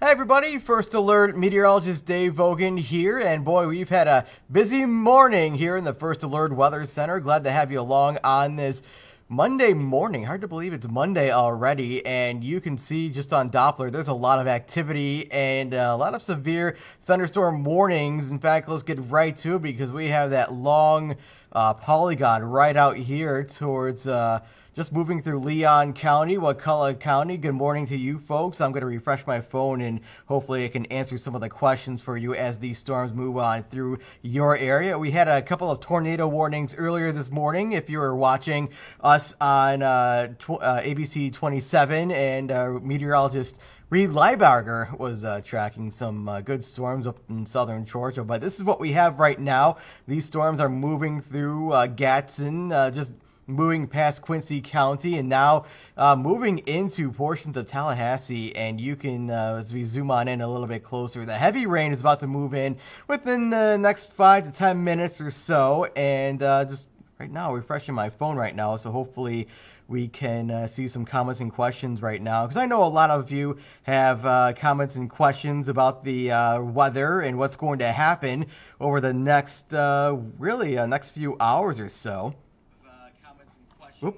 Hey everybody, First Alert meteorologist Dave Vogan here, and boy, we've had a busy morning here in the First Alert Weather Center. Glad to have you along on this Monday morning. Hard to believe it's Monday already, and you can see just on Doppler there's a lot of activity and a lot of severe thunderstorm warnings. In fact, let's get right to it because we have that long polygon right out here towards just moving through Leon County, Wakulla County. Good morning to you folks. I'm going to refresh my phone and hopefully I can answer some of the questions for you as these storms move on through your area. We had a couple of tornado warnings earlier this morning if you were watching us on ABC 27, and meteorologist Reed Leibarger was tracking some good storms up in southern Georgia. But this is what we have right now. These storms are moving through Gadsden, just moving past Quincy County, and now moving into portions of Tallahassee. And you can, as we zoom on in a little bit closer, the heavy rain is about to move in within the next 5 to 10 minutes or so. And just right now, refreshing my phone right now, so hopefully we can see some comments and questions right now, because I know a lot of you have comments and questions about the weather and what's going to happen over the next next few hours or so. Oop.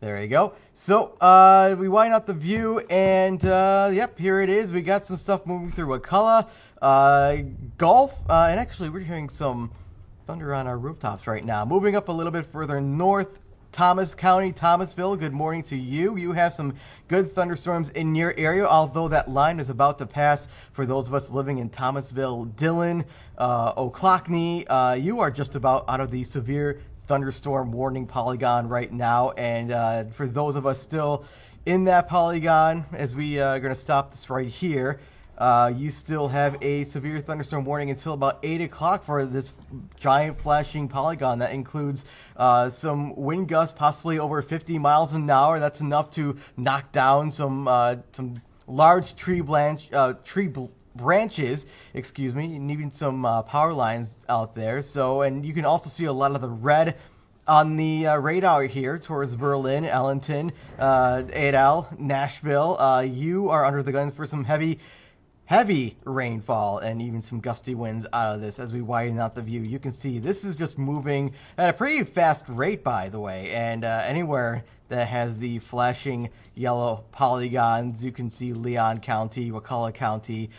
There you go. So we wind up the view, and yep, here it is. We got some stuff moving through Wakulla, Gulf, and actually we're hearing some thunder on our rooftops right now. Moving up a little bit further north, Thomas County, Thomasville. Good morning to you. You have some good thunderstorms in your area, although that line is about to pass for those of us living in Thomasville, Dillon, Ocklackney. You are just about out of the severe thunderstorm warning polygon right now, and for those of us still in that polygon, as we are going to stop this right here, you still have a severe thunderstorm warning until about 8 o'clock for this giant flashing polygon. That includes some wind gusts possibly over 50 miles an hour. That's enough to knock down some large branches, and even some power lines out there. So, and you can also see a lot of the red on the radar here towards Berlin, Ellington, Adel, Nashville. You are under the gun for some heavy rainfall and even some gusty winds out of this. As we widen out the view, you can see this is just moving at a pretty fast rate, by the way, and anywhere that has the flashing yellow polygons, you can see Leon County, Wakulla County,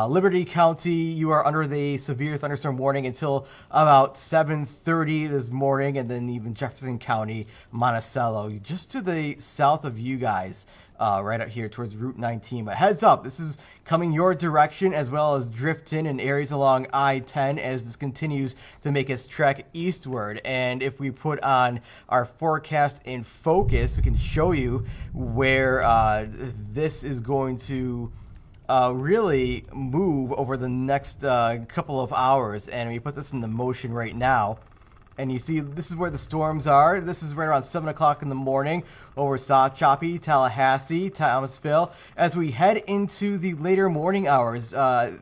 Liberty County. You are under the severe thunderstorm warning until about 7:30 this morning, and then even Jefferson County, Monticello, just to the south of you guys. Right out here towards Route 19. But heads up, this is coming your direction, as well as drifting in areas along I-10 as this continues to make its trek eastward. And if we put on our forecast in focus, we can show you where this is going to really move over the next couple of hours. And we put this into motion right now. And you see, this is where the storms are. This is right around 7 o'clock in the morning over South Choppy, Tallahassee, Thomasville. As we head into the later morning hours,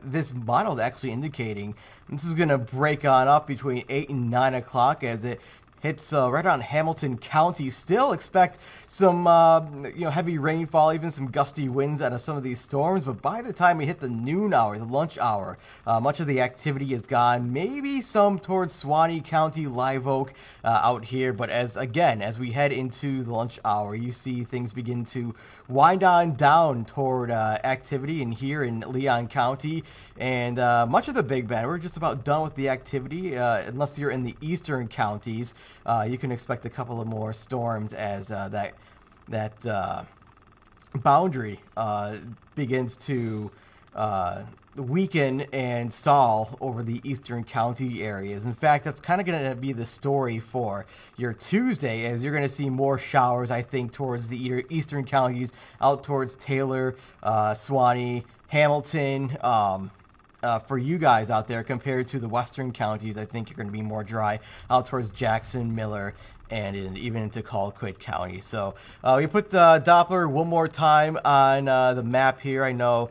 this model is actually indicating this is going to break on up between 8 and 9 o'clock as it hits right around Hamilton County. Still expect some heavy rainfall, even some gusty winds out of some of these storms. But by the time we hit the noon hour, the lunch hour, much of the activity is gone. Maybe some towards Suwannee County, Live Oak out here. But as we head into the lunch hour, you see things begin to wind on down toward activity in here in Leon County and much of the Big Bend. We're just about done with the activity, unless you're in the eastern counties. You can expect a couple of more storms as that boundary begins to weaken and stall over the eastern county areas. In fact, that's kind of going to be the story for your Tuesday, as you're going to see more showers, I think, towards the eastern counties, out towards Taylor, Suwannee, Hamilton, for you guys out there, compared to the western counties. I think you're going to be more dry out towards Jackson, Miller, and even into Colquitt County. So we put Doppler one more time on the map here. I know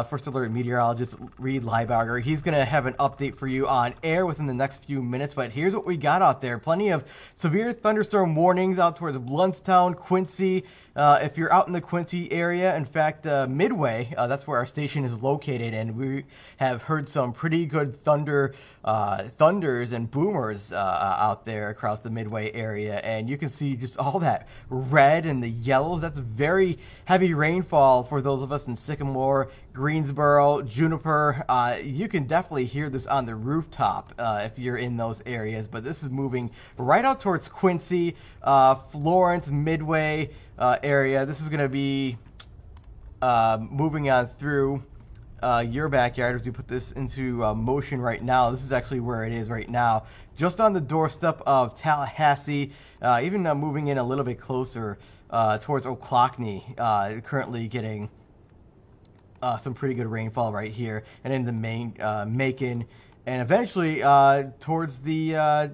First Alert meteorologist Reed Leibarger, he's going to have an update for you on air within the next few minutes, but here's what we got out there. Plenty of severe thunderstorm warnings out towards Blountstown, Quincy. If you're out in the Quincy area, in fact, Midway, that's where our station is located, and we have heard some pretty good thunders and boomers out there across the Midway area. And you can see just all that red and the yellows. That's very heavy rainfall for those of us in Sycamore, Greensboro, Juniper. You can definitely hear this on the rooftop if you're in those areas, but this is moving right out towards Quincy, Florence, Midway area. This is going to be moving on through your backyard as we put this into motion right now. This is actually where it is right now, just on the doorstep of Tallahassee, even moving in a little bit closer towards Ocklawahnee, currently getting some pretty good rainfall right here, and in the Macon, and eventually towards the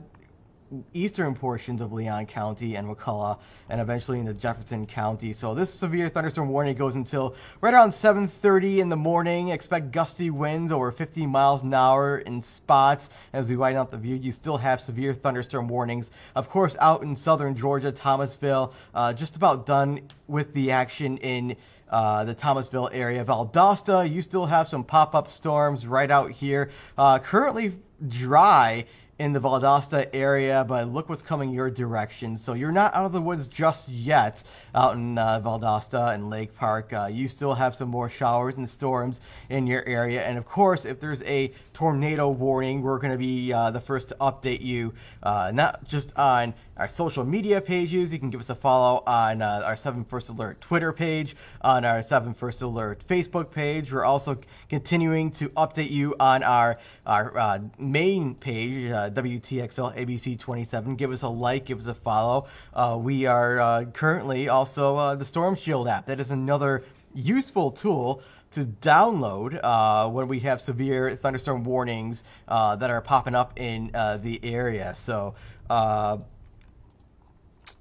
eastern portions of Leon County and McCullough, and eventually into Jefferson County. So this severe thunderstorm warning goes until right around 7:30 in the morning. Expect gusty winds over 50 miles an hour in spots. As we widen out the view, you still have severe thunderstorm warnings. Of course, out in southern Georgia, Thomasville, just about done with the action in the Thomasville area. Valdosta, you still have some pop-up storms right out here. Currently dry in the Valdosta area, but look what's coming your direction. So you're not out of the woods just yet out in Valdosta and Lake Park. You still have some more showers and storms in your area. And of course, if there's a tornado warning, we're going to be the first to update you, not just on our social media pages. You can give us a follow on our 7 First Alert Twitter page, on our 7 First Alert Facebook page. We're also continuing to update you on our main page, WTXL ABC 27. Give us a like, give us a follow. We are currently also the Storm Shield app. That is another useful tool to download when we have severe thunderstorm warnings that are popping up in the area. So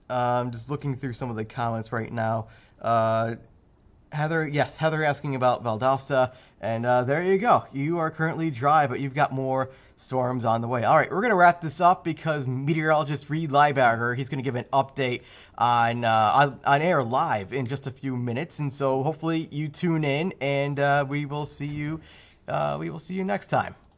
I'm just looking through some of the comments right now. Heather asking about Valdosta, and there you go. You are currently dry, but you've got more storms on the way. All right, we're going to wrap this up because meteorologist Reed Leibarger, he's going to give an update on air live in just a few minutes, and so hopefully you tune in, and we will see you next time.